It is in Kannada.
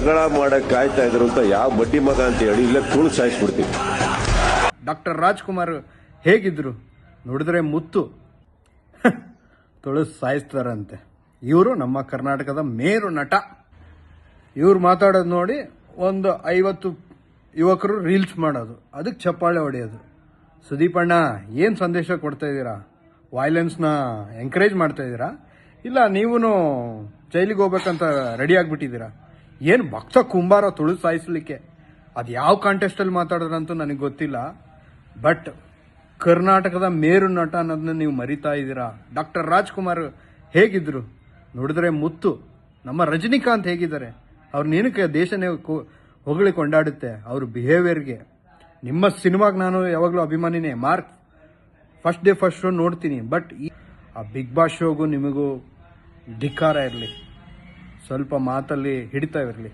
ಜಗಳ ಮಾಡಕ್ ಕಾಯ್ತಾ ಇದ್ರು ಅಂತ ಯಾವ ಬಡ್ಡಿ ಮಗ ಅಂತ ಹೇಳಿ ಇಲ್ಲ ತುಳು ಸಾಯಿಸ್ಬಿಡ್ತೀವಿ. ಡಾಕ್ಟರ್ ರಾಜ್ಕುಮಾರ್ ಹೇಗಿದ್ರು ನೋಡಿದ್ರೆ ಮುತ್ತು ತುಳು ಸಾಯಿಸ್ತಾರಂತೆ. ಇವರು ನಮ್ಮ ಕರ್ನಾಟಕದ ಮೇರು ನಟ. ಇವ್ರು ಮಾತಾಡೋದು ನೋಡಿ ಒಂದು 50 ಯುವಕರು ರೀಲ್ಸ್ ಮಾಡೋದು, ಅದಕ್ಕೆ ಚಪ್ಪಾಳೆ ಹೊಡೆಯೋದು. ಸುದೀಪ್ ಅಣ್ಣ ಏನು ಸಂದೇಶ ಕೊಡ್ತಾ ಇದ್ದೀರಾ? ವೈಲೆನ್ಸ್ನ ಎಂಕರೇಜ್ ಮಾಡ್ತಾ ಇದ್ದೀರಾ ಇಲ್ಲ ನೀವು ಜೈಲಿಗೆ ಹೋಗ್ಬೇಕಂತ ರೆಡಿ ಆಗಿಬಿಟ್ಟಿದ್ದೀರಾ? ಏನು ಭಕ್ತ ಕುಂಬಾರ ತುಳು ಸಾಯಿಸ್ಲಿಕ್ಕೆ? ಅದು ಯಾವ ಕಾಂಟೆಸ್ಟಲ್ಲಿ ಮಾತಾಡಿದ್ರಂತೂ ನನಗೆ ಗೊತ್ತಿಲ್ಲ. ಬಟ್ ಕರ್ನಾಟಕದ ಮೇರು ನಟ ಅನ್ನೋದನ್ನ ನೀವು ಮರಿತಾ ಇದ್ದೀರಾ. ಡಾಕ್ಟರ್ ರಾಜ್ಕುಮಾರ್ ಹೇಗಿದ್ರು ನೋಡಿದ್ರೆ ಮುತ್ತು. ನಮ್ಮ ರಜನಿಕಾಂತ್ ಹೇಗಿದ್ದಾರೆ? ಅವ್ರು ಏನಕ್ಕೆ ದೇಶನೇ ಹೊಗಳಿ ಕೊಂಡಾಡುತ್ತೆ ಅವ್ರ ಬಿಹೇವಿಯರ್ಗೆ. ನಿಮ್ಮ ಸಿನಿಮಾಗೆ ನಾನು ಯಾವಾಗಲೂ ಅಭಿಮಾನಿನೇ. ಮಾರ್ಕ್ ಫಸ್ಟ್ ಶೋ ನೋಡ್ತೀನಿ. ಬಟ್ ಆ ಬಿಗ್ ಬಾಸ್ ಶೋಗೂ ನಿಮಗೂ ಧಿಕ್ಕಾರ ಇರಲಿ, ಸ್ವಲ್ಪ ಮಾತಲ್ಲಿ ಹಿಡಿತಾ ಇರಲಿ.